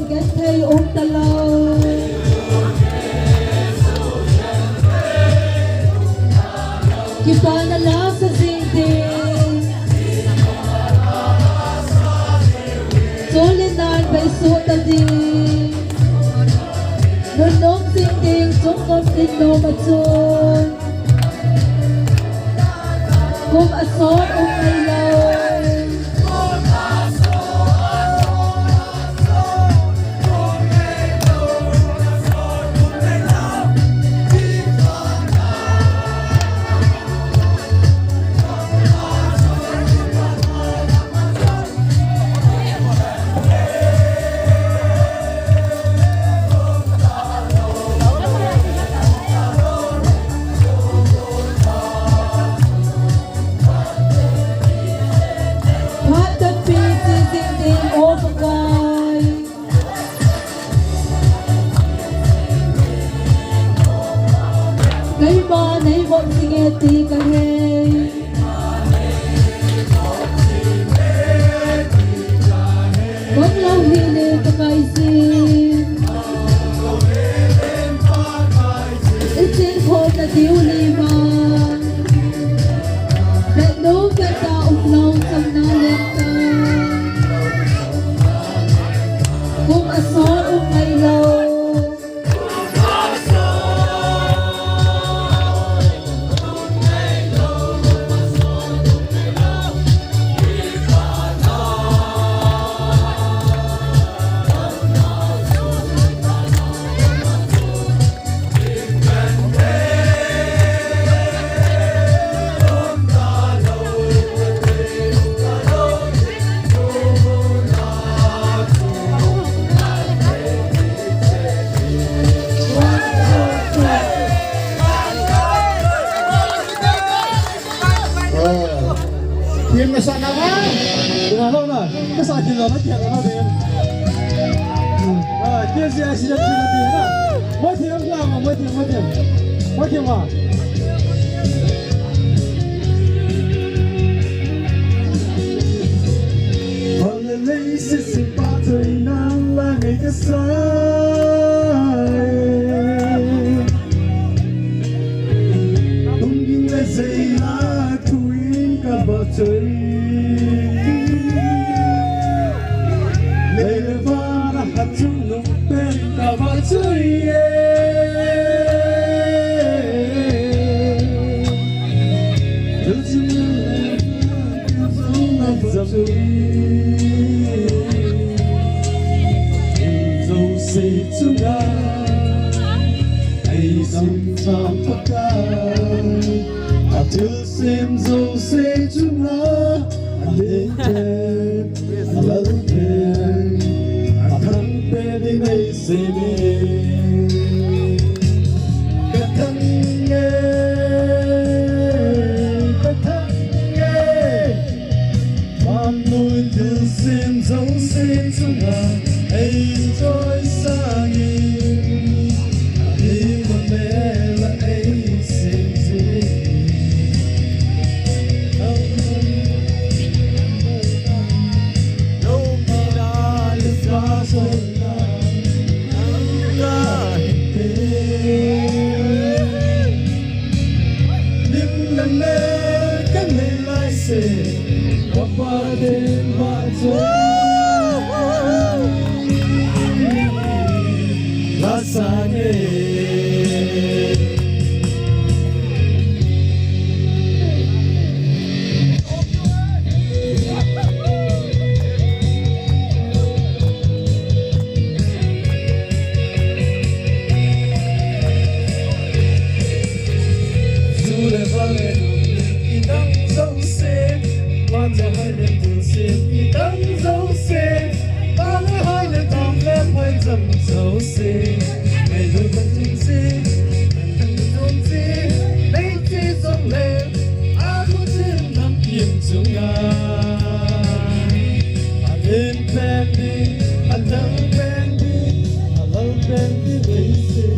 ghét thay ôm ta lâu kita na lang sa singting sulinan bay suta din nunong singting sungkot din no matsun kung asot o maylaw Ngày ba nay vội nghe tì cả nghe vẫn lâu hi lê ta cay xin ít trên khôn ta thiếu li mà để nấu cái ta ủng lâu trong na lên ta cũng ở xót ủng ngày lâu Thiên là soạn nào á? Được không nào? Cái soạn thì rồi nó chuyện là nó đến. Chia sẻ xin được tiền à? Mỗi thiên làm mà mỗi thiên mà. Họ là lấy sự sinh ba thời nan là ngày cái sai. Tung kinh lấy dây lá thui cả bờ trời. Lấy lời va đã hạt chung nụ bên cả bờ trời. Từ chung năm dặm dâu xây chung ga ai dòng dòng phát ca à chưa xem dâu xây chung ga à lên trên à lớn trên à thằng bé đi đây xây bên cái thằng nghe nuôi từ xem dấu xem chung là ai trôi xa nhìn đi một mẹ là ai xem gì đâu mà đã được qua rồi là đừng làm mẹ các ngày lại xem qua đêm và trời lá xa nghe dù là vang lên khi nắng dấu xem quan trọng hai đêm thường xuyên khi nắng dấu xem ba mươi hai lần tóm lem hơi dầm dấu xem ngày đôi vẫn chung xem thằng thôn xem lấy chi dòng lên á có trên nằm kiếm chung ngài anh lên bên đi anh lỡ bên đi anh lỡ bên đi lấy xem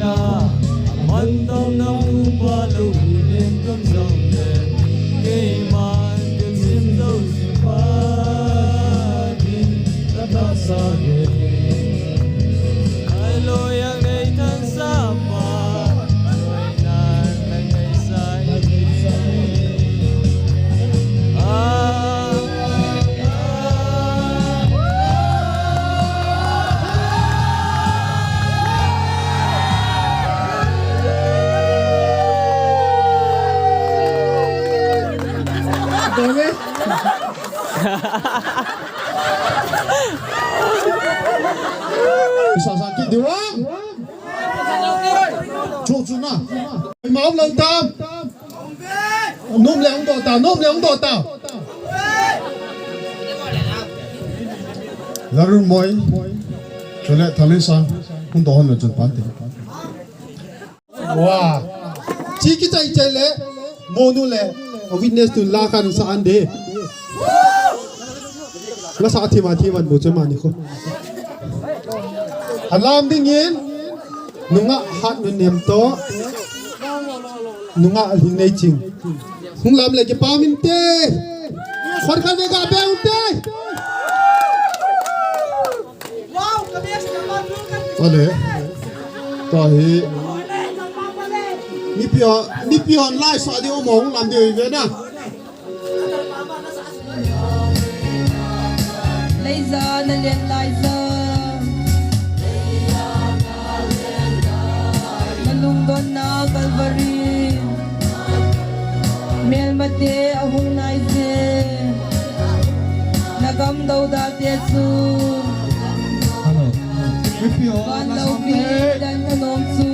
na man tông năm qua lâu đêm cơn dòng đèn cây man đêm sim dâu sim pha đi đã ta xa ghê ai lo yang đây thân xa mà rồi nan đang ngày sai Bisa sakit dia orang. Cuk cuna. Mau lần tam. Nôm lẹ ông đỏ tàu, nôm lẹ ông đỏ tàu. Larun moi. Cho lẹ thằng lên sang. Ông đỏ hơn là chân pan tiền. Wow. Chỉ cái chạy lẹ. Monu lẹ. Witness tu la kan sa ande. La sa thi man bo che man ni ko. Alam ding yin nunga hat nu nem to nunga hing nei ching hung lam le ke pamin te khor khan ga beung te wow kabia se man ale to hi ni pion lai so di o mong lam de ve na Laser na lian laser Manungdon na Calvary Mel mate ahung naise Nagam daw dati Yesu Ban daw dan kanom su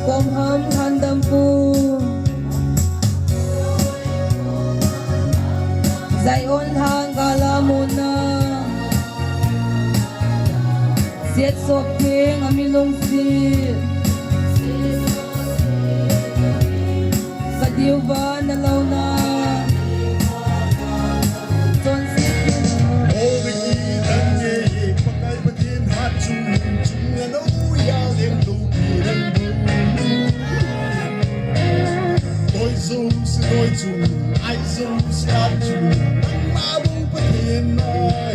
Kom ham handam pu Zion hang galamuna Siet sop king amilong sit Sa diwa na launa Ton sit pakai patin hat chung chung ano ya dem tu Tôi chung ai chung stop chung ma bu patin mai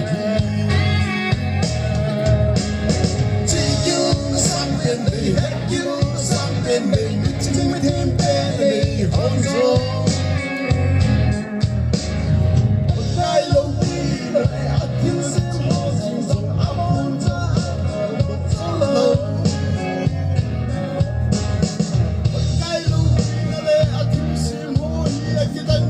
chỉ you something they had you something they chính mới thêm tên này hơn rồi cái lâu đi lại ăn thiếu sức khó dùng dùng áo hôn ra lâu cái lâu đi lại ăn thiếu sức hôn là cái đằng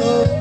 Love.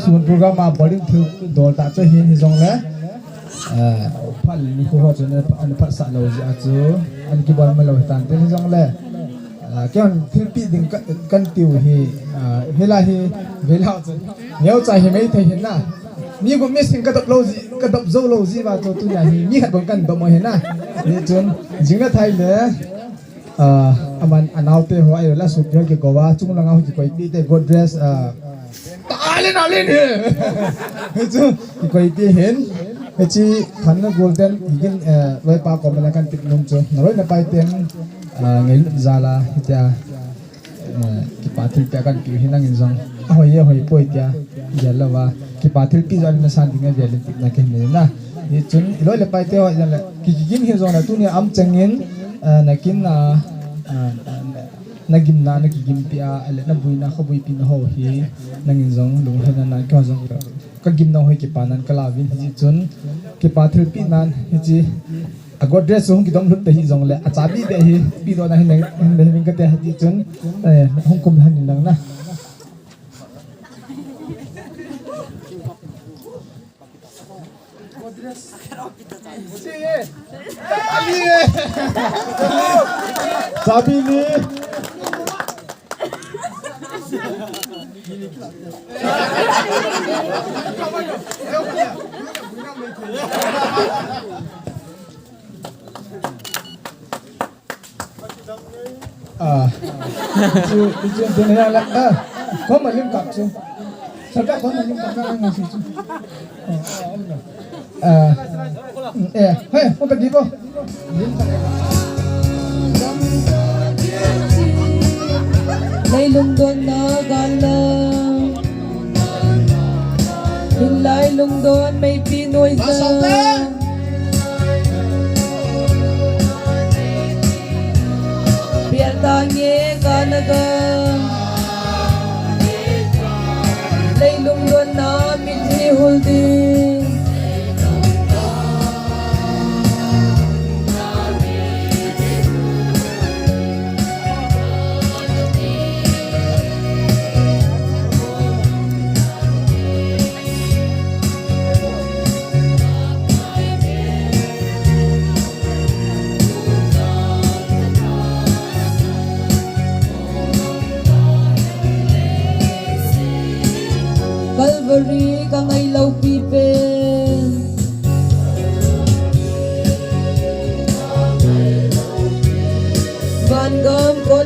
Soon program ma boarding through door ta cho hin hizong le phal ni ko ho chune an phal sa lo ji achu an ki bol ma lo tan te hizong le kyon thilpi ding kan tiu hi hela hi vela chu neu chai hi mai thai hin na mi go mi sing ka dop lo ji ka dop zo lo ji ba cho tu ya hi mi khat bon kan do mo hin na ni chun jinga thai le aman anaute ho ai la su ke ko wa chung la nga ho ki koi ti te god dress lên nào lên đi chứ coi tí hến cái chi khăn nó golden igen với ba có mình là căn tịnh nông chứ nói là bài tiền ngày lúc già là thì cái bà thil cái căn kiểu hiện đang in rằng hồi bôi tia giờ là và cái bà thil cái giờ nó sang tiếng giờ lên tịnh là cái này na thì chúng nói là bài tiêu là cái gen hiện rằng là tu này âm changin là kiến là nagim na nagigim pia ale na buina khabui pin ho hi nangin jong lung hena na ka jong ka gim na hoi ki panan kalawin hi chun ki pathil pi nan hi chi agod dress hong ki dom lut te hi jong le achabi de hi pi do na hi nang de hin ka te hi chun hong kum han nang na Sabi ni itu dunia lah kau malim kapsu sampai kau malim kapsu ngasih tu hey kau pergi po Lay lungdon na galang Hilay lungdon may Pinoy sa Pierdanye ganaga Lay lungdon na mithi holding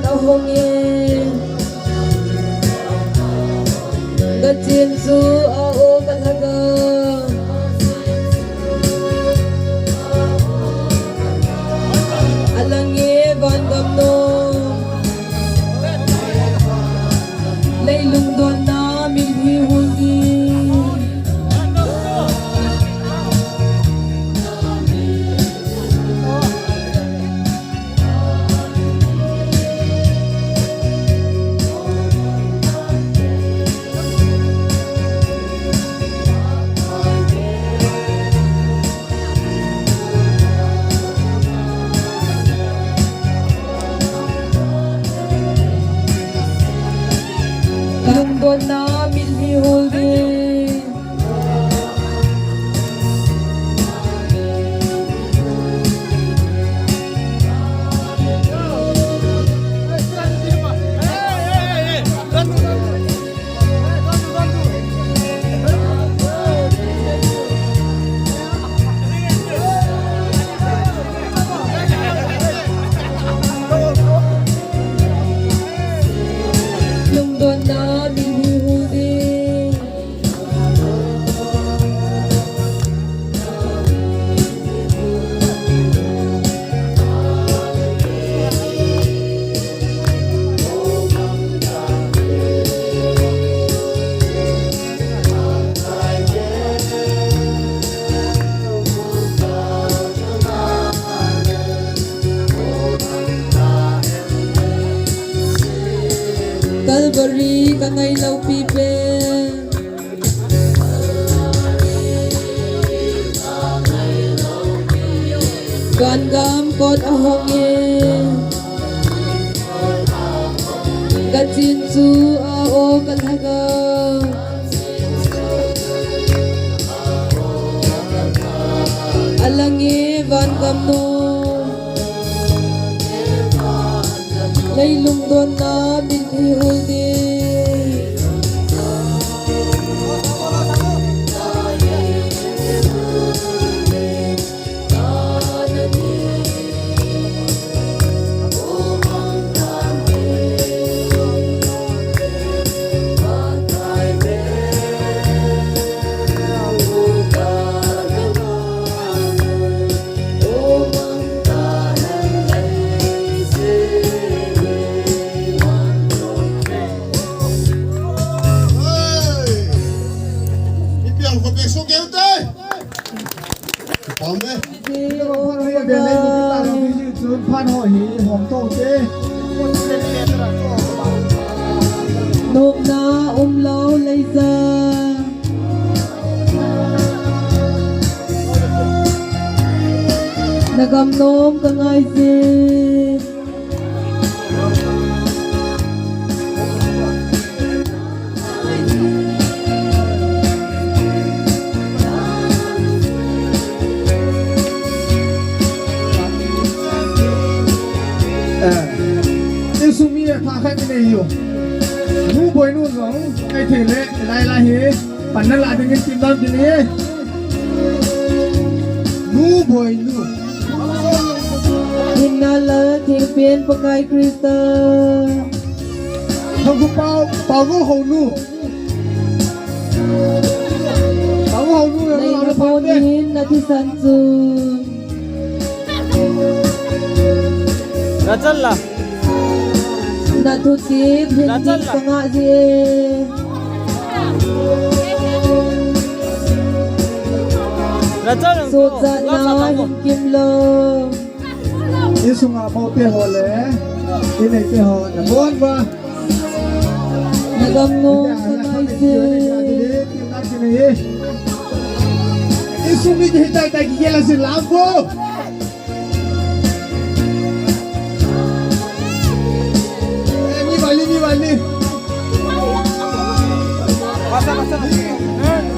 cốt hồng yên gật chiến su ô gật haga alang ye van gam no lấy lung don na min hi hungi lung don na min hi hungi lung don na min hi hungi Calvary kangai lau pipe gan gam cốt hồng yên gật chiến su ô gật haga alang ye van gam no lấy lung don na min hi hungi Ipiang ko beso kêu tê. Còn đấy. Về lấy một cái tàu đi dự trốn phan hỏi hí hòm tổ chế. nộp na lâu lấy ra nagam nom kangai zin Isumi pha khai bên này hiểu. Nu boy nu giống cái thể lệ lại là hí. Bản năng lại dengan tim dalam ini. Nu boy nu. hinala thing pian pakai krista Không có bao ngô hầu nu. Bao ngô hầu nu là nay nó na là pon phản hin na ti sansun Rachel lah. na thu tip hindi pa nga zi Rachel yang sốt dạ na hin kim lo Isu nga mau teh hole. Ini teh hole. Bon ba. nagam nom kangai zin Isumi kita tak gila si lampu. Ni bali.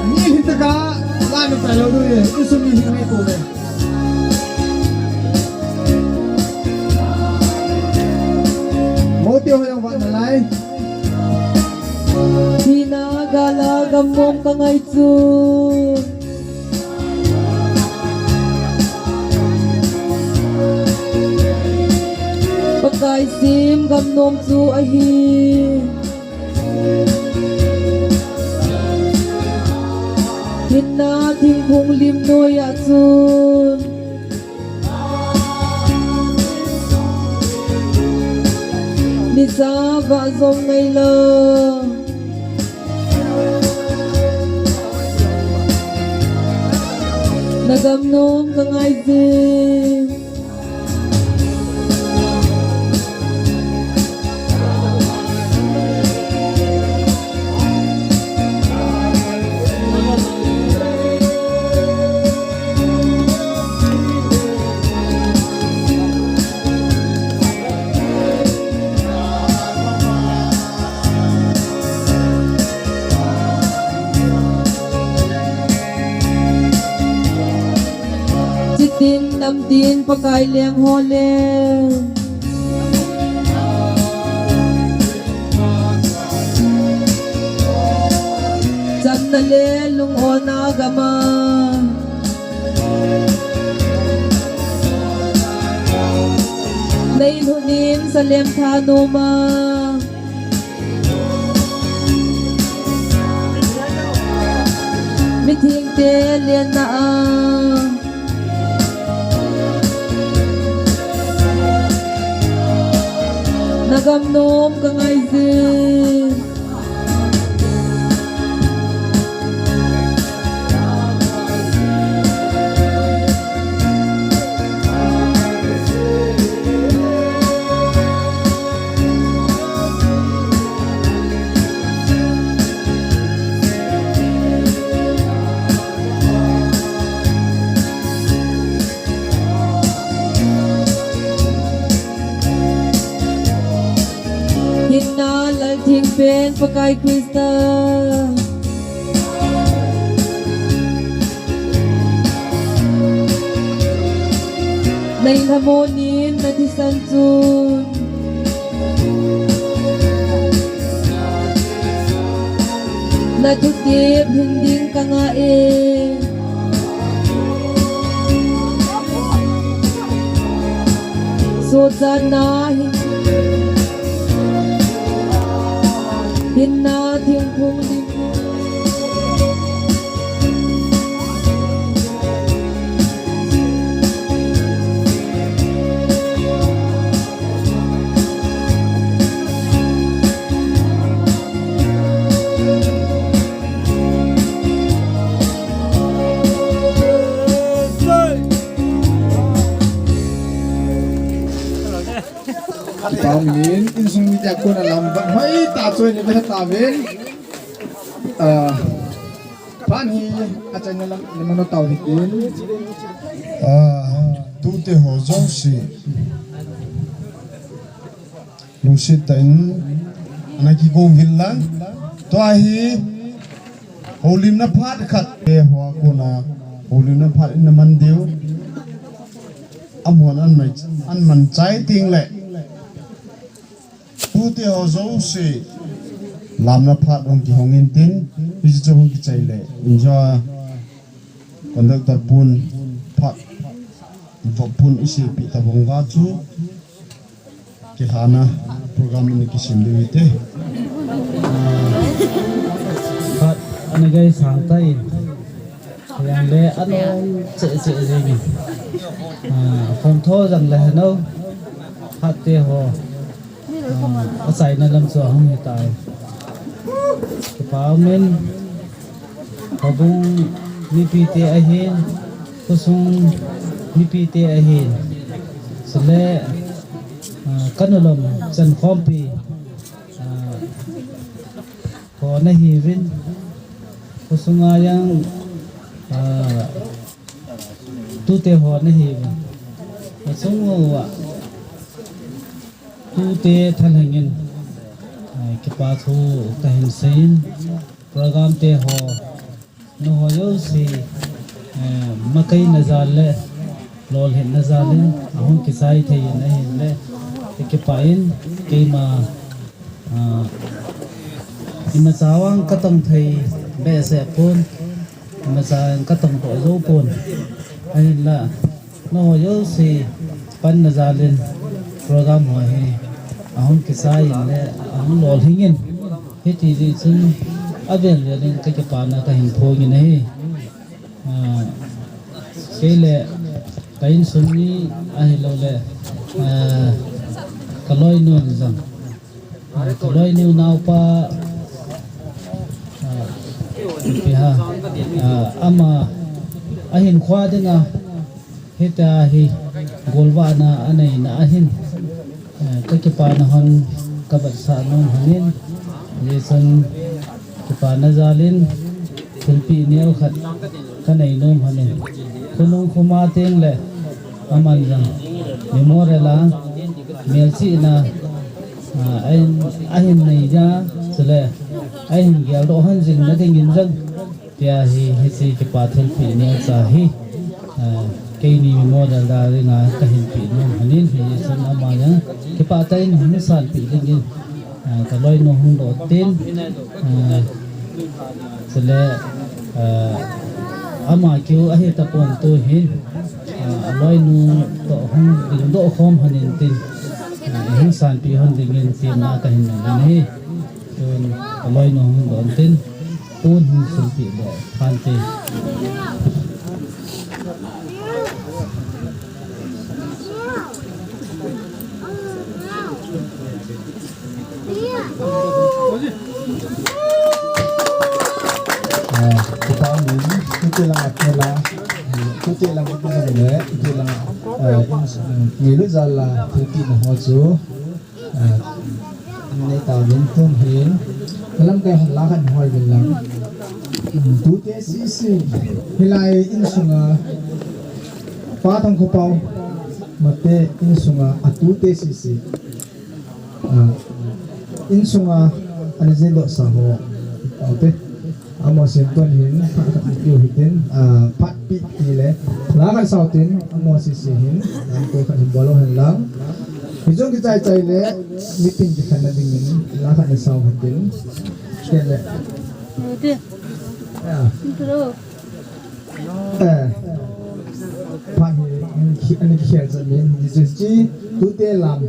Ni kita ka lanu pelo tu ye. Isumi hini tu ye. Mau teh yang buat nalai. hinagala gamom kangai zun pakai kai sim gam nom chu a hi hin na thing phung lim noi a chun ni sa va zong ngai lo nagam nom ka ngai zim tin nam tin pakai leng ho leng chan na le lung ona gama nei hunin salem tha no ma mi thing te lien na a nagam nom ka ngai zin thing pen pakai Krista nay hamonin na di sansun na tutip hinding ka nga so sana hin na thing phung lim Tao min in sung mi jak ko na lam ba mai ta choi ni ba ta ven phan hi a chai na lam ni mano tao hi in tu te ho zong si lu si ta in ana ki gom hillan to hi holim na phat khat e ho ko na holim na phat in man deu amon an man chai ting le tu te ho zo se lam na phat ong ki hong in tin bi jo hong ki chai le injo conductor pun phat vo pun isi pi ta bong ga chu ki hana program ni ki sim de te phat ana gai sang tai yang le anon che che ni phong tho rằng là no phat te ho ở sai na lam so hong hi tai pa men habung ni pi te a hin kusung ni pi te a hin sele kanulom chan khom pi ko na hi vin kusunga yang tu te ho na hi kusung wa tu te than hangin ki pa thu ta hin sein program te ho no ho yo si makai nazar le lol hin nazar le ahun ki sai the na hin le ki pa in ke ma ima sawang katong thei be se pon ima sa katong to zo pon ai la no ho yo si pan nazar le program ho he ahun kisai le ahun lol hingin heti ji sun avel le ning ka pa na ka hin pho ni nei kele kain sunni ahi lo le kaloi nu zang kaloi nu nau pa piha ama ahin khwa dena heta hi golwa na anai na ahin pa na hon kabat sa non hanin yesan pa na zalin tulpi nial khat kanai nom hanin kunung khuma teng le aman jang memorela melsi na ahin nei ja sele ahin gyal do han jing na ding in jang tia hi si pa tulpi nial sa hi cây ni model da ringa kahin pi nom hanin hi san ama ya ke pa tai no ni san pi ding ka loi no hung do tin sele ama kyu a he ta pon to hin loi nu to hung ding do khom hanin tin hin san pi hon ding in tin na kahin na ni ton ka loi no hung do tin tun hin sun pi do phan te kita ambil kita lang kela kita lang kita le kita lang ngilu zala tuti na hoju nei taw nin tum hin kalam kai hon lakan hoi bin lang tu te si hilai in sunga pa thang ko pau mate in sunga atu te si in sunga ani zendo sa ho ote amo senton hin yu hitin pat pi le la kan sautin amo si hin an ko kan bolo hen lang hijong ki chai le meeting ki khana ding ni la kan sau hitin kele ya pa hi an ki khel za min ji tu te lam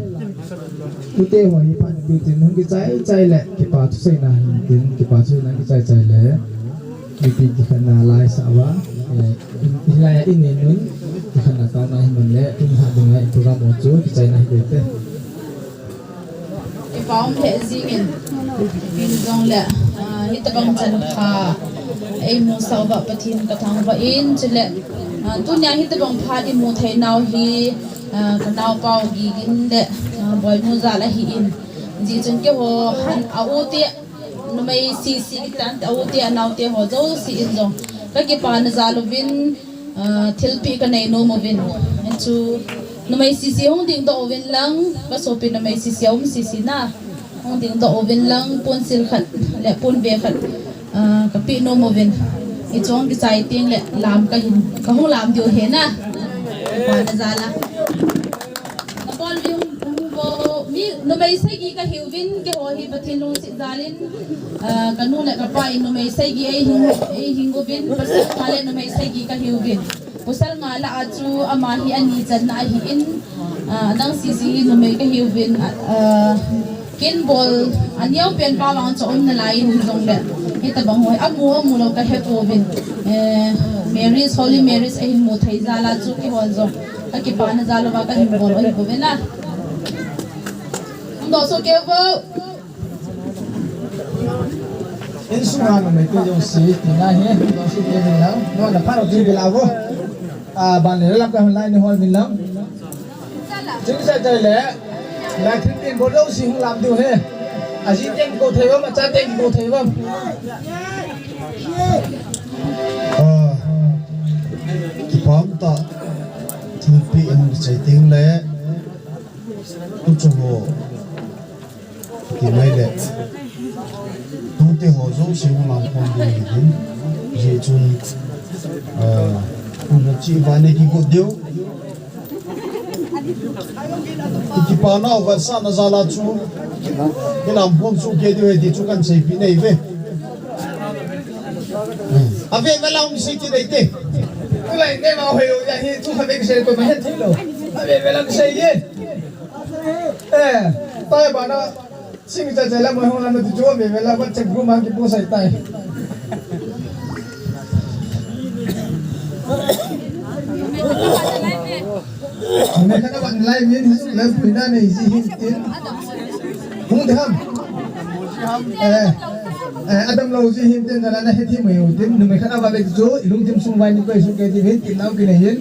tu te ho hi pa bi tin hung ki chai le ki pa tu sei na hin ki pa tu na ki chai le meeting ki khana lai sa wa hilaya ini nun ki khana ta na hin le tin ha ding ai program mo chu ki chai na hi te cái pháo thể gì in dòng lệ hít băng chân kha em mua sau vợ bát thiên cả thằng vợ in chỉ lệ tu nhà hít băng pha đi mua thấy nào hi cái nào bao gì in lệ bồi mua ra là hi in gì chân cái hồ han áo tiệt nó mấy xì cái tan áo tiệt nào tiệt hồ dâu xì in dòng cái pan ra lu vin thil pi cái này no mo vin anh chú nó mấy xì hông tiếng độ vin lăng và số pin nó mấy xì hông xì na hông tiếng độ vin lăng pun sil khát lệ pun về khát cái pi no mo vin cái chong cái trái tiếng lệ làm cái hình cái hông làm điều hết na pan ra là nó bol vin mi nó mấy sai cái hiu vin cái hồ hi bát thiên long sit zalin cái nu lệ cái pai nó mấy sai cái ai hingo vin pasal kale nó mấy sai cái hiu vin pusal nga la achu amahi ani chan na hi in nang sisi no me ka hiwin kin bol aniaw pen pa wang chom na lai hu jong le hita bang hoi amu lo ka hepo vin Mary's Holy Mary's ahin mo thai zala chu ki hon jong ka ki pa na zalo ba ka him bol oi bo vin la ndo so ke vo in sunga no me ko jong si na he no si ke bin lang no na pa ro din bilawo ban le lam ka lai ni hol bin lang chính sai trời lẽ là thiên nhiên có đâu gì không làm điều hết à chỉ tên cô thầy không mà cha tên cô thầy không ki pam ta thil pi in chai ting le tu chu ho ki mai le tu te ho zo si hong lam pon di hin je chun kun chi ba ne ki ko deu ki pa na wa sa na zala chu ki lam pon chu ke deu di chu kan sei pi nei ve ave me la un sei ti dei te lại nghe vào hiểu ya hi tu hai bên xe tôi mới hết thích rồi hai bên về làm xe gì ta tay bạn đó xin cho chạy là mỗi hôm làm được chúa về về là vẫn chẳng có mang cái bố sấy tay này các bạn live viên live buổi nay này gì không được không Adam lâu gì hiện tên là hết thì nhiều tên đừng mấy khán giả về chỗ lúc tim xung quanh những cái số cái thì hết tìm nào cái này hết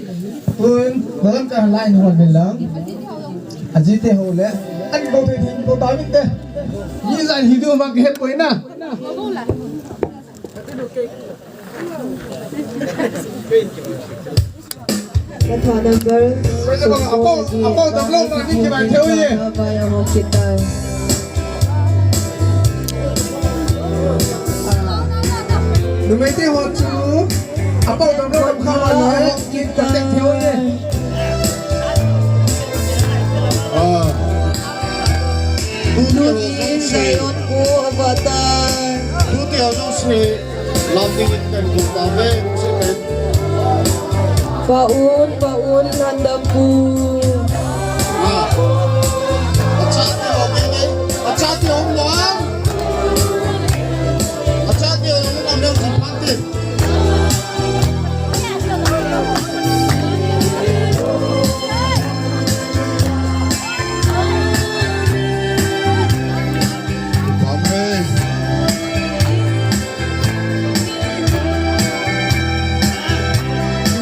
tôi vẫn cả line hoàn mình lớn anh chỉ thế hồ lẽ anh có thể thì có tao biết thế như vậy thì đưa mà cái hết quấy nè Cái thỏa number bây giờ apa tập lâu mà đi cái bài theo gì Kaya mo kita đừng mấy thế hồ chú apa tập lâu tập không mà nói kita theo gì Nungin sayon ko abata Tú tiểu trong sự làm tình cảnh của bảo vệ cũng sẽ đến Paun handam po Acha tiểu ông loáng Acha tiểu ông làm đâu gì phát tiền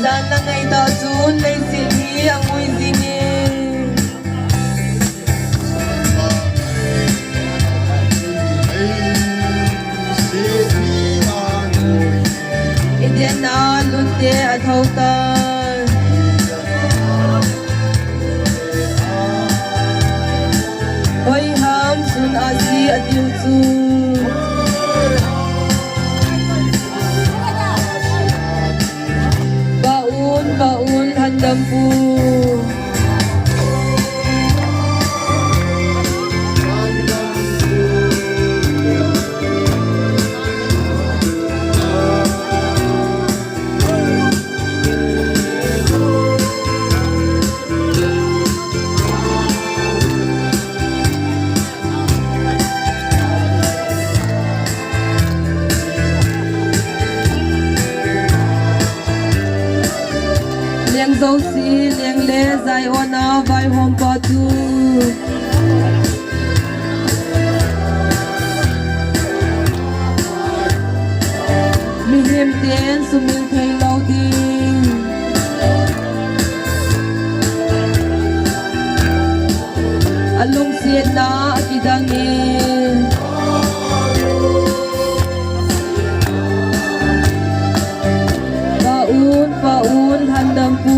Dan lang ay tazun lay sini ang muy zingin Indian na lunte at hautan Hoy ham sun asi at yusun Baun handam po Liang dâu si liang le zai ona vai hom pa tu Mi him ten sumil thai lau ding Alung siet na akidangin Paun handam po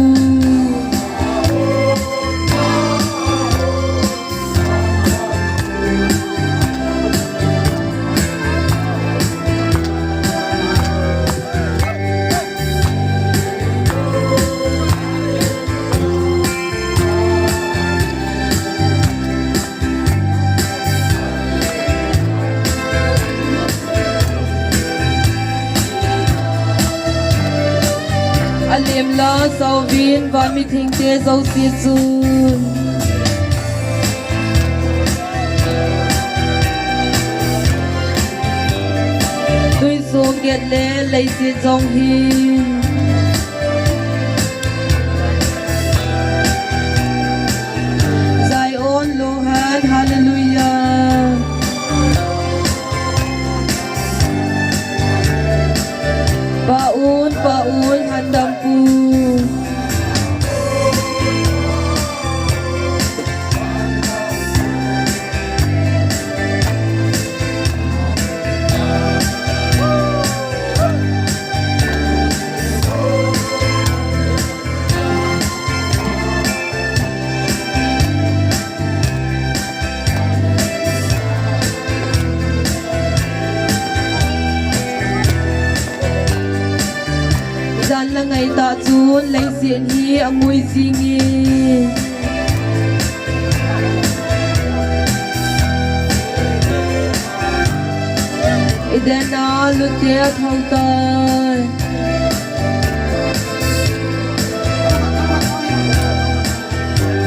Alim la sau vin và mi thinh te dâu si chun Tui so get le lấy si dòng hi Zai on lo han hallelujah Paun handam po Dan lang ay ta chun lay sin hi amoy singi Iden na lute at hautan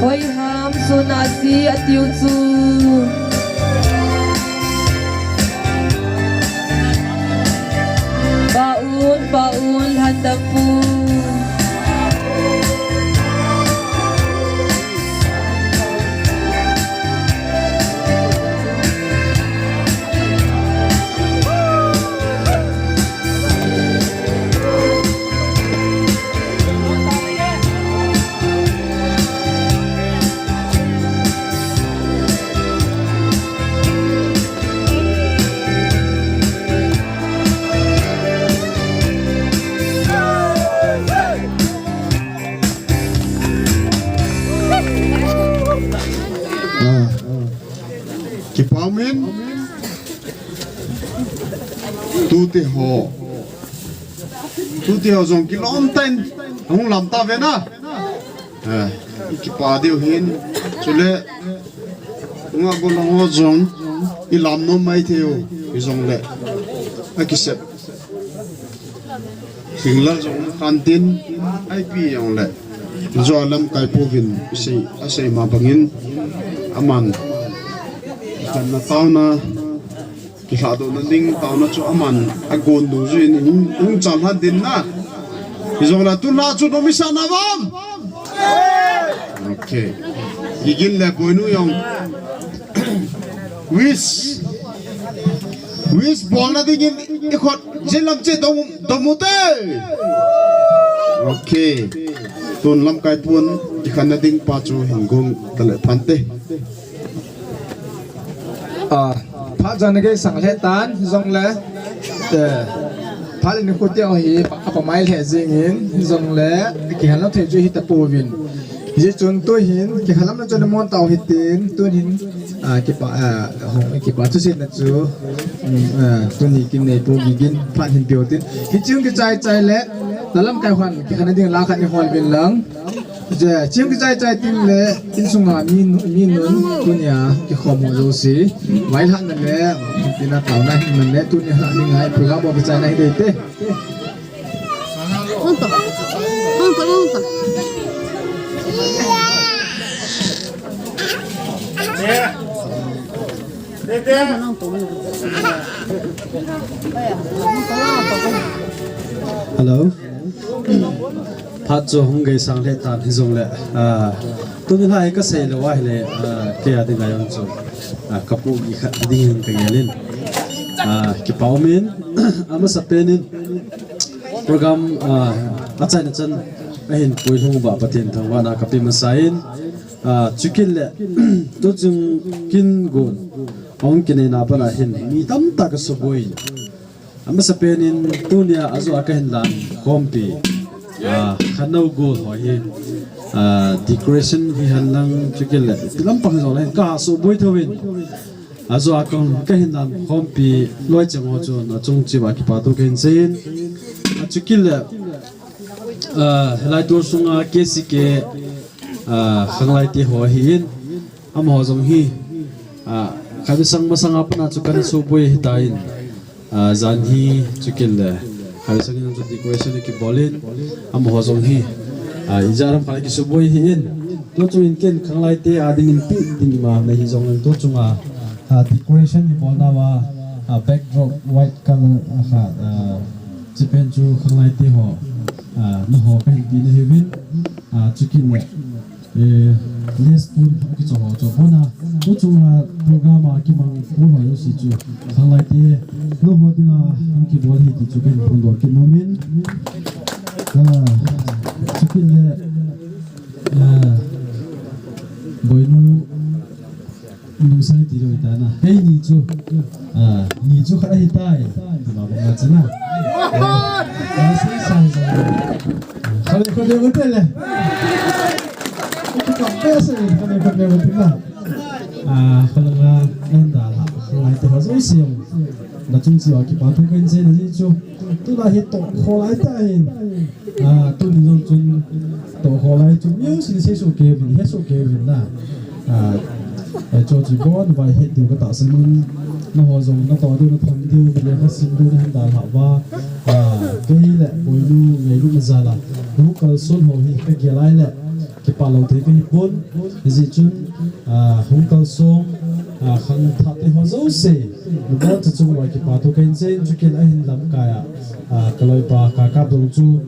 Hoy ham sunasi at yutu paul hatapun Kipamin tu te ho zong kilom ten hong lam ta ve na kipa deu hin chule nga bol ho zong I lam no mai theo I zong le a kisep singla zong kantin ai pi yong le zo lam kai povin sei ma bangin aman kan na tauna ki hado na ding tauna chu aman agon du jin ung chal han din na izong la tu la chu no mi sana bam okay gigin le boinu yong wis bol na ding ikhot jilam che dom mute okay tun lam kai pun ikhan na ding pa chu hingong tale phante phát ra cái sang lệ tan dòng lệ phát lên khu tiêu hi apa mai lệ riêng hin dòng lệ cái hàng nó thấy chơi hit tập povin chỉ chun tôi hin cái hàng nó cho nó món tàu hit tin tôi hin cái bà tôi xin là chú tôi nhìn cái này tôi nhìn phát hình biểu tin cái chương cái trái lệ là làm cái hoàn cái hàng này lá khăn cái hoàn bên lăng giờ chiếm cái trái tin lệ tin sung hà min nón tôi nhà cái kho mù rô xí vài hạn này lệ tin là tàu này mình lệ tôi nhà đi ngay program bảo cái trái này để tê không hello phát cho không gây sang lệ tàn thì dùng lệ tôi nghĩ là cái xe là vài lệ kia thì ngày hôm sau cặp bộ đi hình cái gì lên cái bảo miễn ama sắp đến program achai na chan ahin poi hung ba pathin thangwa na kapi masain chikin le to chung kin gon ong kin na bana hin mi tam ta ka soboi ama sapenin tunia azo akahin lan kompi khanau go hoi decoration hi hanlang chikin le tilam pang zo len ka soboi thawin azo akong kahin lan kompi loi chang ho chu na chung chi ba ki pa to ken sein chikin le helai tur sunga kesike khanglai ti ho hin am ho jong hi khabi sang masang apna chukan suboi hitain zan hi chikin le khabi sang in decoration ki bolin am ho jong hi ijaram khai ki suboi hin to chu in ken khanglai te ading in pi ding ma na hi jong to chunga decoration ni bolna wa backdrop white color chipen chu khanglai te ho nó họ cái hình biến hình chicken này less food cái chỗ họ chỗ bốn à tôi chung là program mà cái mang bốn họ yếu chú thằng lại thì nó họ thì là cái bốn thì chú cái bốn đồ cái moment chicken này bởi nó sai thì rồi ta na hey ni chú khai tai thì mà bọn nó na kalau kau dia betul lah, itu best ni kalau kau dia betul lah. Kalau anda lah, kalau itu harus usiung, dah cuma siapa kita tu kan saya nanti tu dah hitung kalau itu tu ni cun tu kalau itu ni sini saya suka Kevin, saya suka Kevin lah. George Bond vai hit điều cái tạo sinh nó họ dùng nó tỏ điều nó thầm điều bây giờ nó sinh điều nó đào họ và cái lệ bồi lu ngày lúc mà già là lúc cần xuân hồ thì cái kia lại lệ cái bà lâu thấy cái bốn cái gì chứ không cần xuân khang tháp thì họ dấu se nó cho chung rồi cái bảo thủ cái trên chú kiến anh làm cái cái loại ba cái cáp đầu chú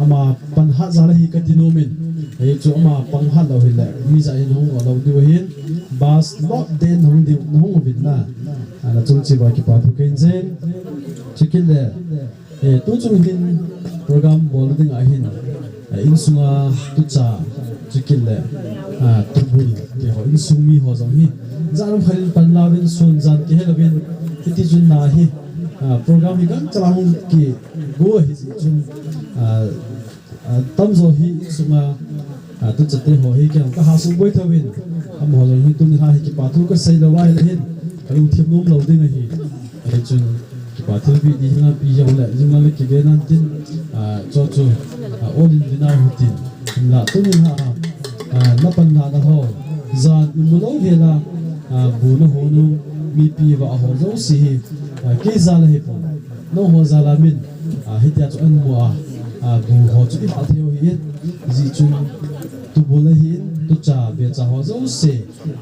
ama pan hat zala hi ka dinomin ei chu ama pang hat lo hi le mi za in hong lo du hin bas lot den hong di hong vin na ana chung chi ba ki pa thu ken zen chikin le e tu chung hin program bol ding a hin in sunga tu cha chikin le tu bul ke ho in sung mi ho zong hi zarum khalil pan la bin sun zan ke hel bin ti chun na hi program hi kan chalang ki go hi chun tâm rồi hi suma tu chate ho hi ke ka ha su boi thawin am ho hi tu ni ha hi ki pa thu ka sei lo wai le hin ka lu thiam nom lo ding hi ai chun ki pa thu bi di na pi jong le jing le ki be nan tin cho chu on in dina hu tin la tu ni ha na pan na da ho zan mu lo he la bu na ho nu mi pi wa ho zo si hi ke za la hi po no ho za la min hi tia chu an mu bu ho chu im atheu hi ji chung tu bole hi tu cha be cha ho zo se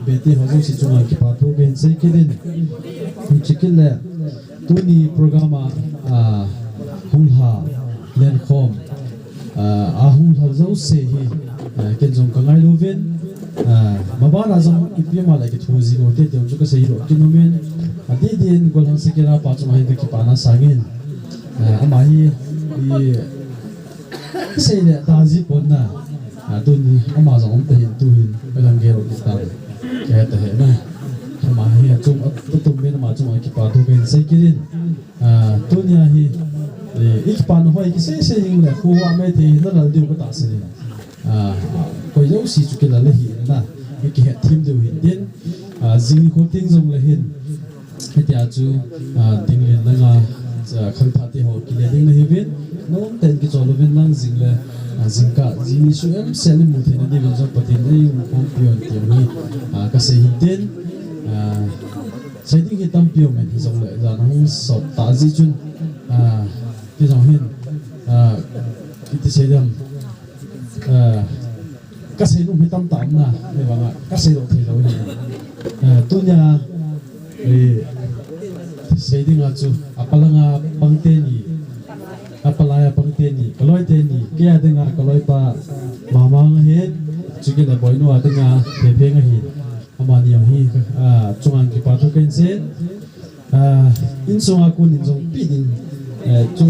be te ho zo si chung ki pa thu ben se ke din chikin le tu ni programa hung ha len khom hung ha zo se hi ken jong ka ngai lu ven ma ba na jong ipi ma la ki thu ji ngo te te chu ka se hi ro kin men adi din gol han se ke ra pa chu ma hi ki pa na sangin ama hi sei le ta ji pon na tu ni ama zong te hin tu hin pe lang ge ro ki ta ke ta he na ama hi chung tu tum me na ma chung ki pa tu ben sei ki din tu ni hi ik pan hoi ki sei sei ing le khu wa me te na la diu ka ta se ni ko yo si chu ke la le hi na ki he thim du hin din jing ko ting jong le hin he tia chu ding le na nga khang tha te ho ki le ding na hi vin no ten ki cholo vin nang jing le jing ka jing su em sel mu the na di vin jong patin nei kom pion ti ni ka se hin tin sai ding hi tam pion men hi jong le ja na hu so ta ji chun ki jong hin ki ti se dam ka se nu hi tam tam na he wa nga ka se lo the lo ni tu nya sei ding a chu apalanga pangte ni apalaya pangte ni kaloi te ni ke adinga kaloi pa mamang he chike da boinu adinga pe pe nga hi amani yam hi chungan ki pa thu ken se in sunga kun in jong pi din chu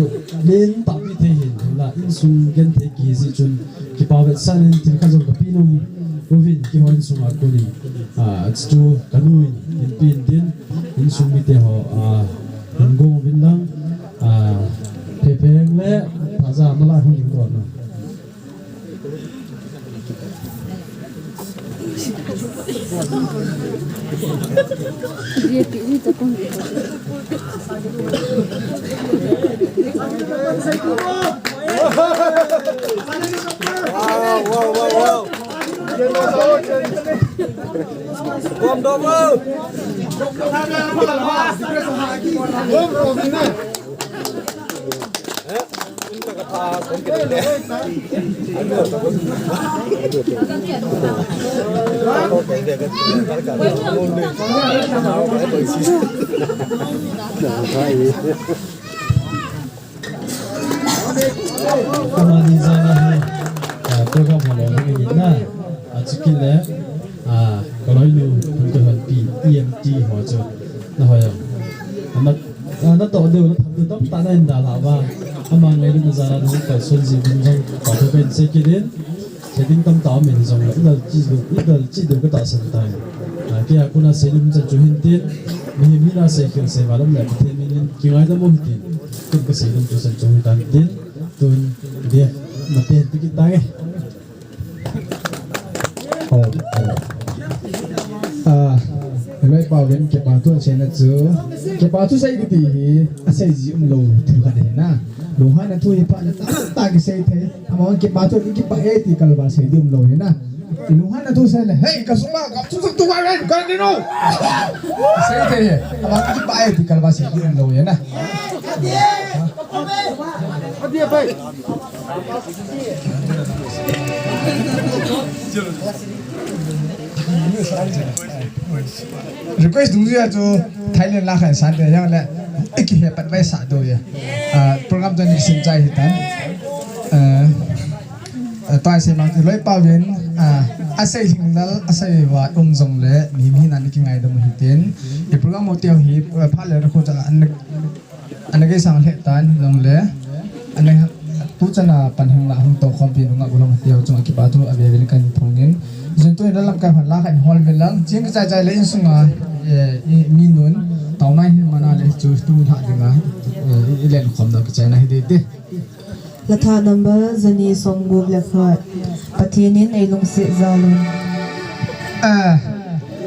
len ta pi the hin la in sung gen the ki ji chun ki pa ve san tin ka jong ka pi num rovin ki hon sunga kun ni chu kanuin in pin din in sung mi te ho in gong vin dang pe pe le ta za ma la hung ning do na Wow. Gom đâu ơi. Kamani zana program holo ngi na chikin le kaloi lu tu han pi EMT ho chu na ho ya na to de na tham tu ta na da la ba ama ngai lu zara nu ka sun ji bin jong pa tu ben se ki den se ding tam ta men jong la chi du ka ta san tai ki a kuna se lu cha chu hin tin mi na se ki se ba lam la the min ki ngai da mo tin kun ka se lu chu san chu tan tin tun dia ma te ti ta ge lại bảo đến cái bảo tu trên là chứ cái bảo tu xây cái gì xây gì lầu thứ cái này na lầu hai là tu hiện tại là ta cái xây thế mà cái bảo tu cái bảo ấy thì kalau bahasa itu lầu thế na Iluhan na to sa le. Hey, kasuma, kapsusok to ba rin? Kaya nino. Say te, abang ki pae di kalbasi yun lo yan na. Request dulu ya tu Thailand lah kan santai yang le iki hebat baik satu ya. Program tu ni senjai hitan. Toy se mang loi pau yen asai hingnal asai wa ongzong le mi mi nan ki ngai dam hitin e program mo teo hi pha le ro cha an ge sang le tan long le an tu chana pan hang la hang to khom pi nga gulam teo chung ki pa tu a ve kan phongin jin tu na lam ka phan la kan hol ve lang ching ka chai le in sunga mi nun tau nai mana le chu tu tha dinga ilen khom da ka chai na hi de Latha number Zani Songbub Lefat Patinin ay lungsi zalun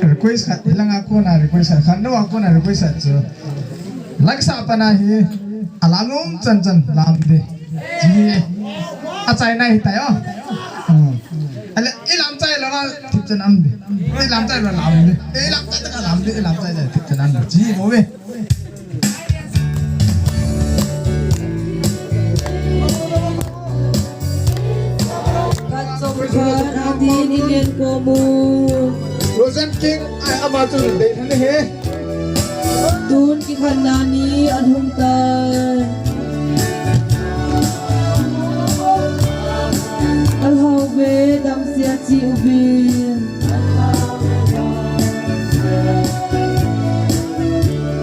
request kat ilang ako na request kan no ako na request so laksa pa na hi alamum chan lam de ji achai na hi tayo ale ilam chai la thip chan am de ilam chai la lam de ilam chai ta lam de ilam chai la thip chan am ji mo be Katsongkan adin ilen komu Rosen King ay amatu de thane he Tun ki khanani anhumtan Alhawe dam sia chi ubin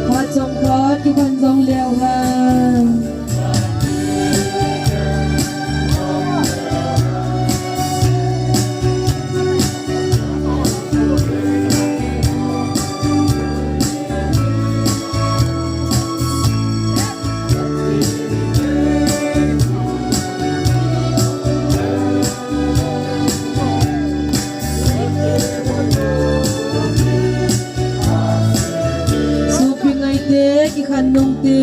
Katsongkan ki khanjong leo han Khan nong te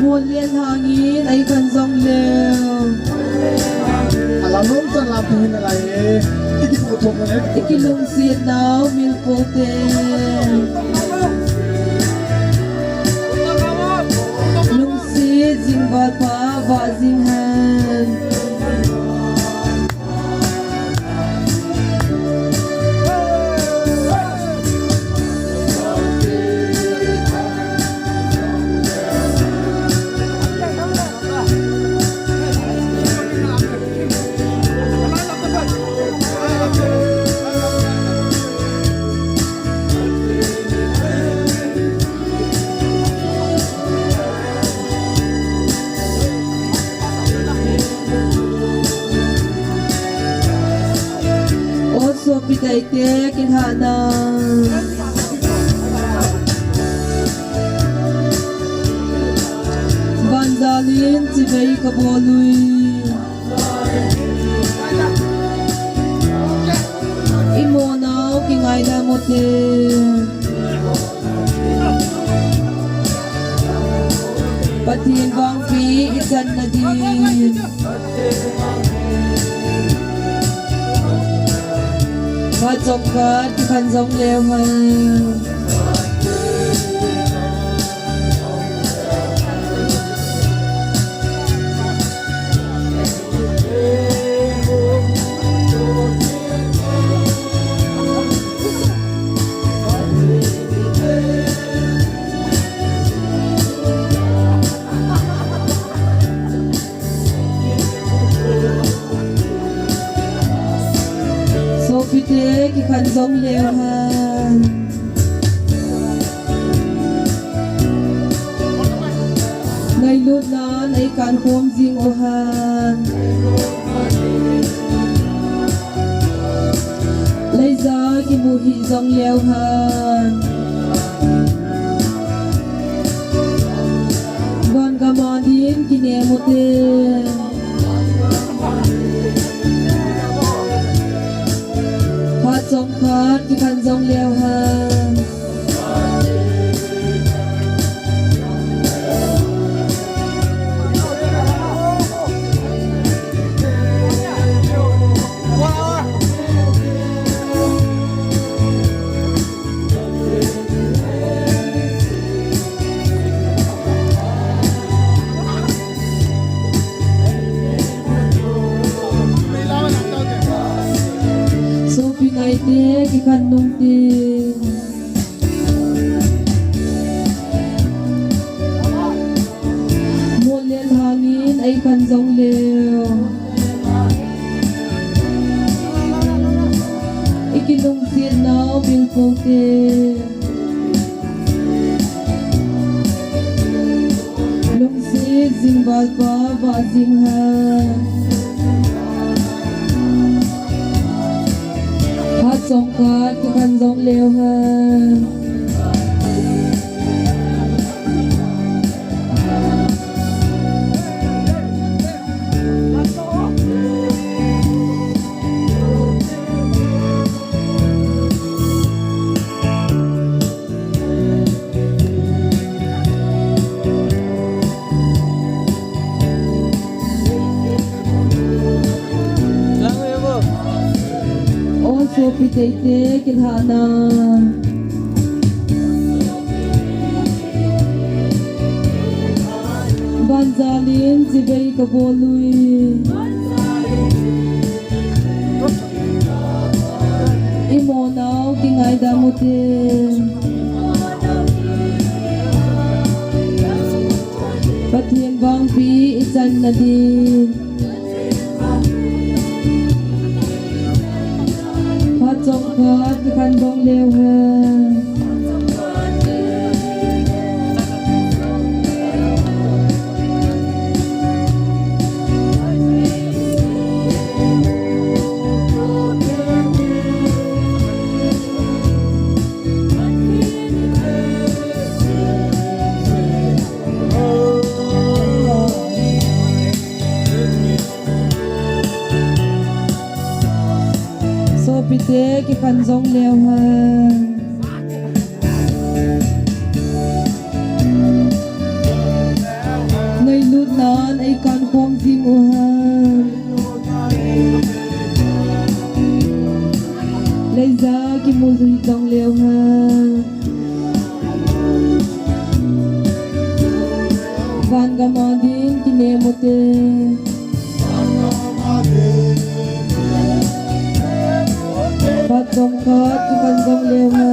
Muôn liên hangin ay khan zong leo alamum chan lam hin la ye iki ko thong ne Ikilong siya now mil po te Lung siya zingbat pa va zinghan So pitay te kinhana Bandalin tibay kaboluy Imonaw kingay na mo te Patin bang pi ikan na din Katsongkan ki khan zong leo han Pite ki khan zong leo han Ngay lut nan ay kan hom zing o han Lay za ki muhi zong leo han Gon gamadin ki nemote Katsongkan ki khan zong leo han te ki khan nung ti mo len hangin ai khan zong leo ikilung sir na bil po te lung sir zing bal pa ba zing ha hát song khát ki khan zong leo ha so pitete kilhana banzalin zibei kabolui imonau kingai damute pathian bang pi ichan nadin trong khát ki khan bong leo ha pite ki khan zong leo ha ngai lut nan ai kan khom jing u ha leiza ki mu zui zong leo ha van ga ma din ki ne mote Pat dong khát ki khan zong leo ha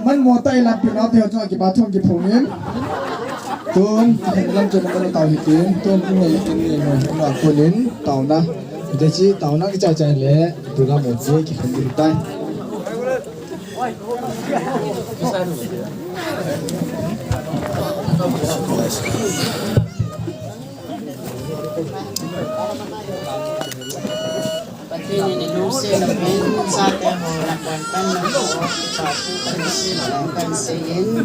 มันมัวไตลับพี่น้องเที่ยวจ้อยกี่บาทท่องกี่ผงเงินต้นเห็นลำจนมันเต่าหินต้นนี่นี่หน่อยหน่อยคนนี้เต่านะเดี๋ยวจีเต่านั่งใจเละตัวเราหมดเจ๊กี่คนอยู่ใต้Ini lusi lebih sate orang kantan nak satu kansi kansiin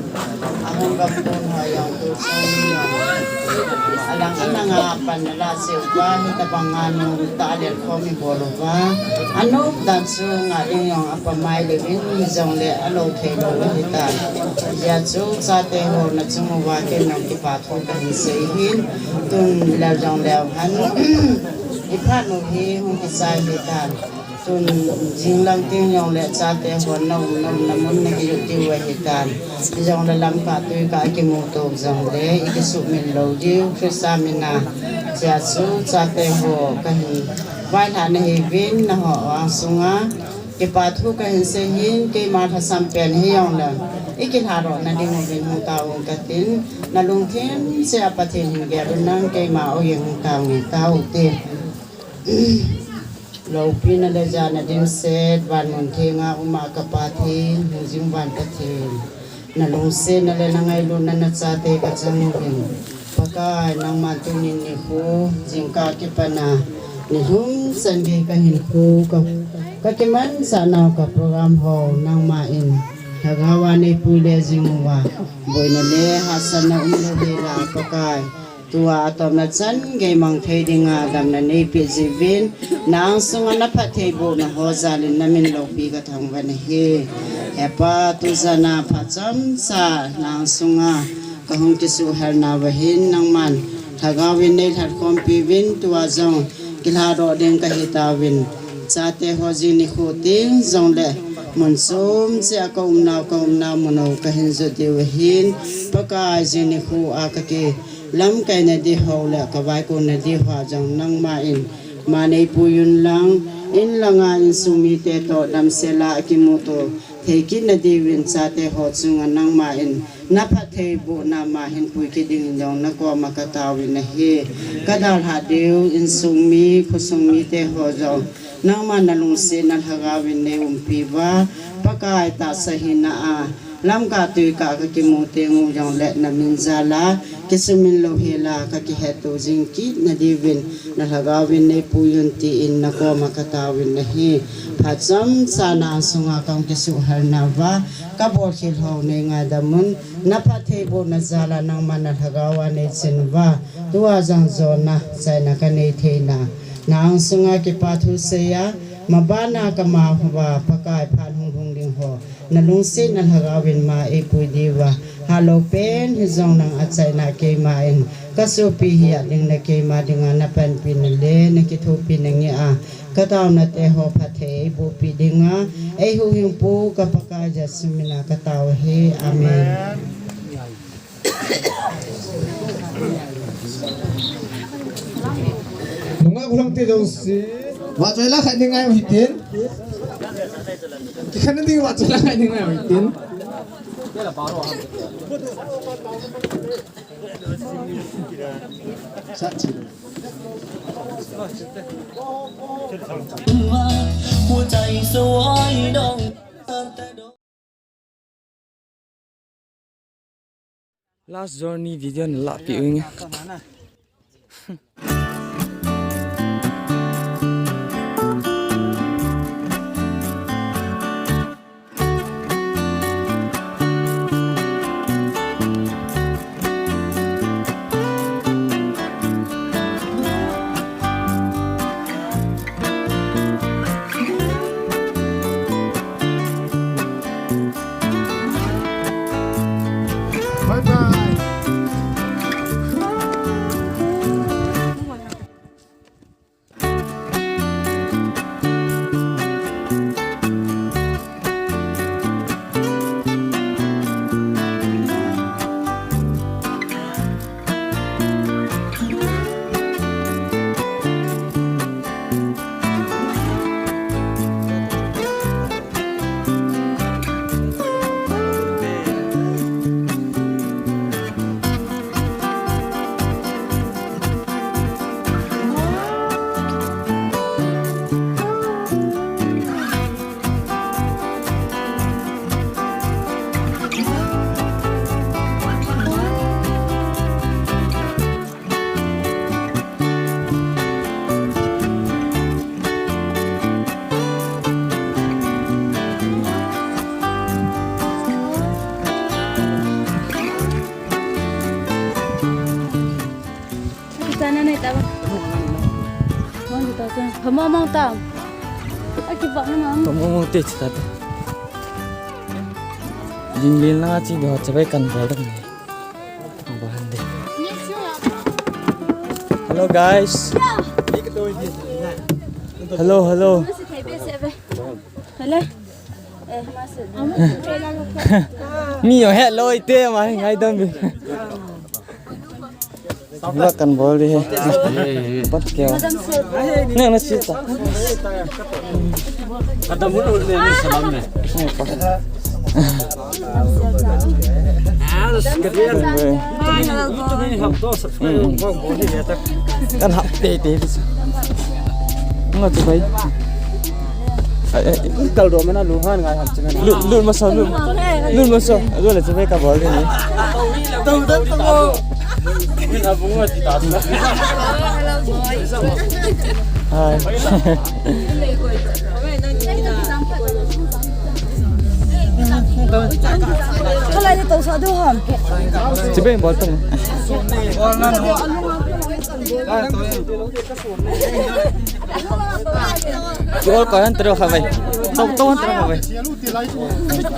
ahong gabung hayang tusan alang alang apan nala siwa hitabangan taalir komi boluwa ano dansu nga yung apamay livin zong le alo kelo hita yatsu sate ho na tsumuwakin ng ipatho kansiin tun lajong lewhan ipat no hi hong isay hitan tun jinglang ting yong le sate ho nom namun na hiyuti wa hitan jong la lam ka tu ka kimuto jong le ikisuk min lo jiu krisamina jiasu sate ho kahi vai tha na hi vin na ho ang sunga ipathu ka hin se hin ke ma tha sampen hi yong la ikin haro na ding vin hong tao katin na lung thêm se apathin hin ge nang ke ma o yeng tao ni tao te Lau pina le jana dim set van mun thenga uma kapathin hujing van kathin na long se na le na ngai lu na na cha te ka chang hin pakai nang ma tu ni ni ko jingka ki pana ni hum san ge ka hin ko ka ki man sa na ka program ho nang ma in hagawa ni pule jingwa boina le hasana umle de la pakai ตัวตอมนัดสันเกมังเทดิงาดำนันเอพิจิวินนางสุงนับพัทเทบุนโฮซาลินนามินโลปีกทางวันเฮเอปาตุซานาพัจมซานางสุงากหงกิสุฮานาเวหินนางมันทากาวินเนทัดคอมปีวินตัวจงกิลาโรเดงกหิตาวินซาเตโฮจินิโคติงจงเลมันซุมเสียกอมนาวมโนกหินจุดิวหินปะกายจินิโคอากเกลำไก่นดีฮาวเลกวายกุนดีฮวาจังนังมาอินมาในปุยุนลังอินลังอินสุมิเตโตดัมเซลากิมุโตเทกินดีวินซาเตโฮซุงนังมาอินนับเทบุนามาเห็นปุยกิดิงยองนักว่ามักตาวินเฮกระดาลหาเดียวอินสุมีคุสุมิเตโฮจงนังมานาลุงเซนัลฮากาวินเนอุมปีวาปะกายตาสหินาอาลำกาตุยกากกิมุเตงูยองและนามินซาลากิสมินโลเฮลากกิเฮตุจิงกินาดีวินนัลฮากาวินเนปุยุนตีอินนักว่ามักตาวินเฮพัดซัมสานาสุงากังกิสุฮาร์นาวากบอลขิลฮาวเนงาดามุนนับเทบุนซาลานังมานัลฮากาวาเนซินวาตัวจังโซนาไซนักเนเทนานางสุงากิปาทุเซียมาบ้านนากมาว่าปะกายผ่านหงดิงหอนัลุงสินัลฮากาวินมาเอปุยดีวาฮาโลเป็นฮิจงนังอัจไซนาเกมาอินกสุปีเฮียดิงนาเกมาดิงานาปันปินเลนกิทุปินเงียกะตาวนาเตหอพัทเทบุปีดิงาเอหุหิมปูกะปะกายจัสมินากะตาวเฮอาเมนnung nga kulang ti daw si watch lang kanya nga yung hitin kaya hindi watch lang kanya nga yung hitin Last journey video na lapi uing. bye bye Sana na itawa. Mau kita sana. Kamu mau tahu? Aku buat mana? Pamumong tit tata. Jinglin lang aci do cabai kan bodak ni. Bahan deh. Hello guys. Hello. Masih Taipei siapa? Hello. Masuk. Mi yo hello ite ma ngai dam bi. Vlog kan bol đi. Bắt kèo. Nè nó xịt ta. Ada mun ni salam ni. Kan hap tê đi. Nggak tu baik. Kalau dua mana luhan nggak hap cuman. Lun masuk. Aduh lah cuman kabel ni. Tahu. Kita bunga di tas. Hai. Có lại tàu sao đâu hả? Chỉ biết bỏ tầm. Gol có hơn từ vậy. Tông hơn từ vậy.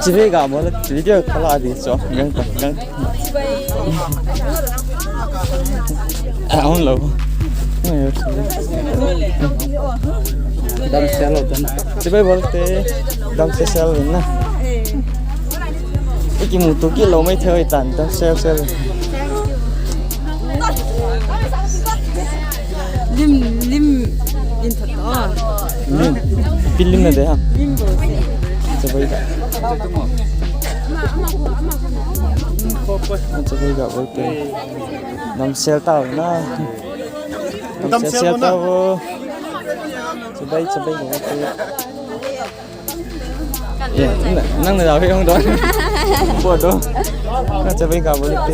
Chỉ biết gặp một video có là gì số gần gần. Không lâu. Đâm xe lâu tên. Chỉ biết bỏ té đâm xe lâu na. Cái một túi kia lâu mấy theo tàn đâm xe. lim in thật đó. Film này đấy hả? Cho bây giờ. Cho bây giờ ok. Đâm xe tao na. Đâm xe tao. Cho bây giờ ok. Năng này đâu hay không đó? Buồn đó. Cho bây giờ ok.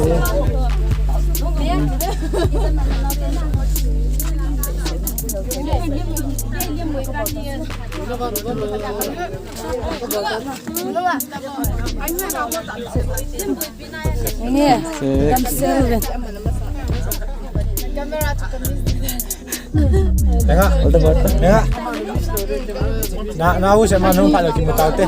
Nè, đâm xe rồi. Dengar. Nak usah mana nampak lagi mata teh.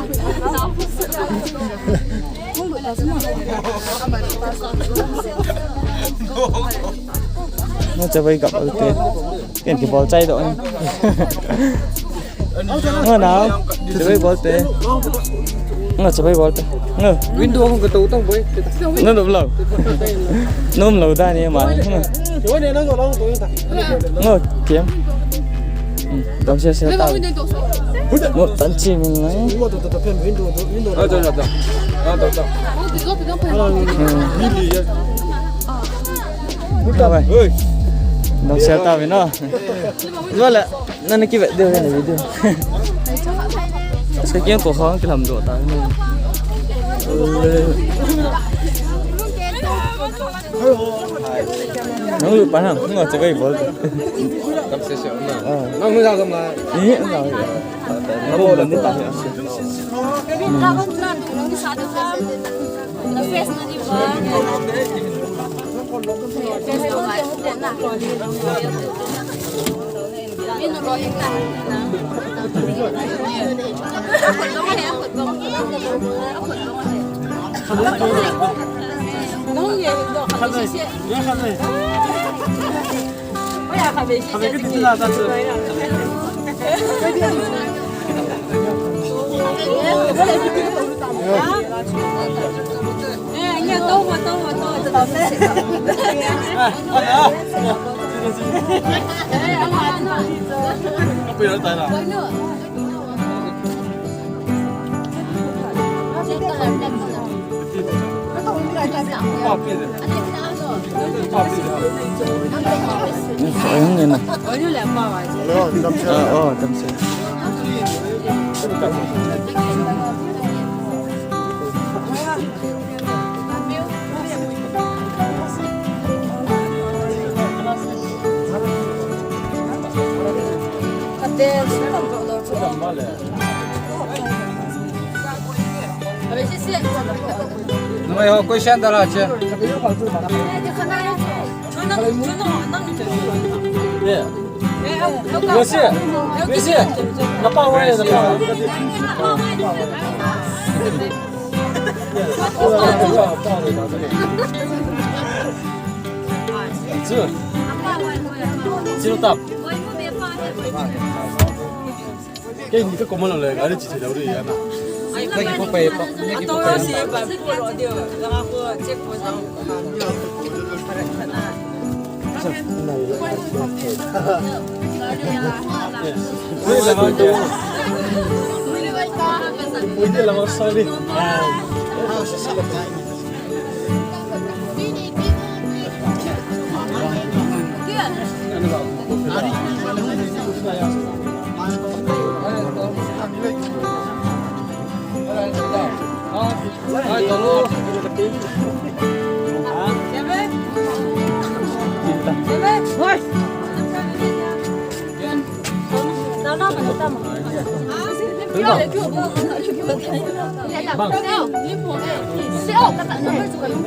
Nó cho bây gặp ok. Cái bỏ chay rồi. Ngờ nào? Cho bây bỏ tê. Ngờ cho bây bỏ tê. Ngờ. Window không có tủ tông với. Nó đụng lầu. Nó lầu ta nè mà. Ngờ kiếm. Đóng xe tao. Một tấn chim mình lấy. Đóng xe tao với nó. Rồi là nó kia vậy đưa này video. Cái kiếm của khó cái làm đồ tao. Nó được bán hàng, nó chơi cái bol. Đâm xe xẻo mà. Nó nuôi sao không mà? Ý nó rồi. Nó bol đến đến tận. Nó face nó đi Nghe tô mà Bây giờ tay nào? Phải không nên à? Đâm xe. Nó yêu quay xem đó là chứ. Messi, apa awalnya apa? Siapa? Cái gì có món nào ở đây chỉ thấy đâu đi à? Cái gì cũng phải, cái gì cũng phải. Ini lama sekali. Đâu mà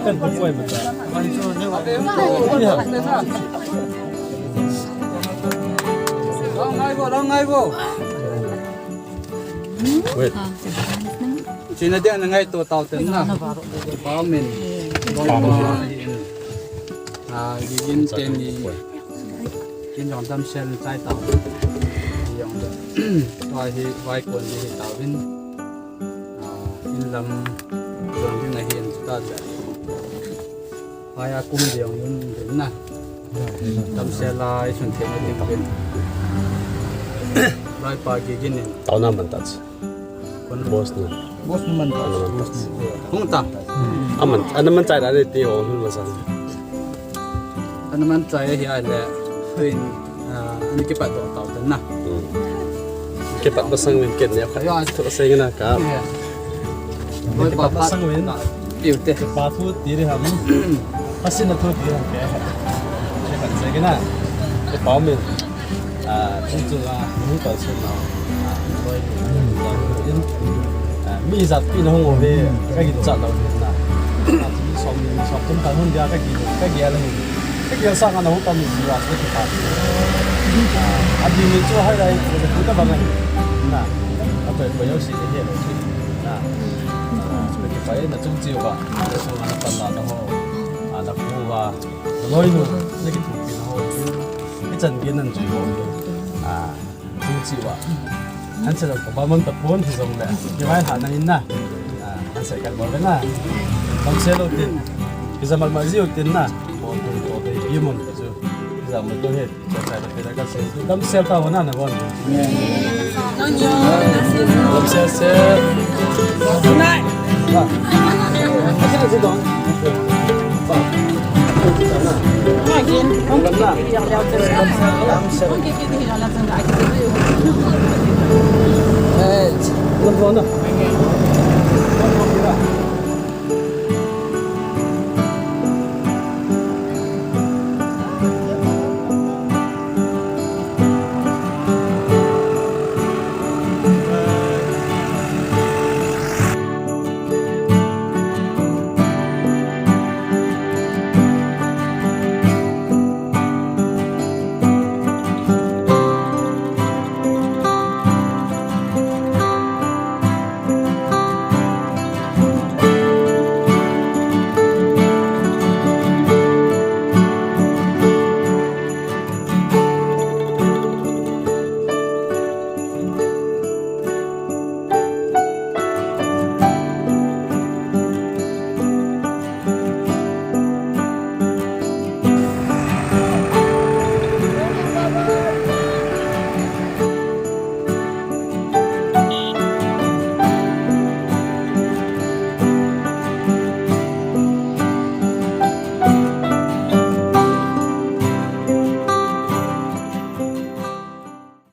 kan pun buat betul Long ngay vô. wait Chỉ là điện là ngay tổ tàu tính là có mình đi in tên đi in dòng tâm xe trái tàu dòng vài thì vài quần thì tàu in làm đường như này hiện chúng ta sẽ vài cung đường những đến nè tâm xe lại chuẩn thiện cái tiếng bên vài ba cái gì này tao nam mình touch boss nữa bos mình không ta anh mình chạy ra đi tiêu hơn là sao anh mình chạy thì ai là tuyên anh cái bắt đầu tàu đến nè cái bắt bắt sang mình kiện này phải thôi xây cái nào cả với bà bắt sang mình biểu tế bà thu tí đi hả bác xin là thu tí hả cái phải xây cái nào cái bảo mình chúng tôi muốn tạo sự nào rồi mi giặt pin không ngồi về cái gì chặt đâu nè sống cũng phải hơn ra cái gì là sang anh không tâm gì là cái gì anh đi mình cho hay đây chúng ta bằng này nè anh phải có sự thể hiện nè phải là trung chiều và xong là phần là nó đặc khu và lối nữa cái thủ kiện họ cái chân kia nên chủ yếu trung chiều à anh sẽ có ba món tập huấn thì dùng để cái vai thả này nè anh sẽ cần bảo cái nè tâm xe đầu tiên cái giờ mặc gì đầu tiên nè một tổ thì cái món cái chứ bây giờ mình tôi hết chạy được cái xe tâm xe tao vẫn là ngon tâm xe này anh sẽ gì đó không cần là lâm vốn rồi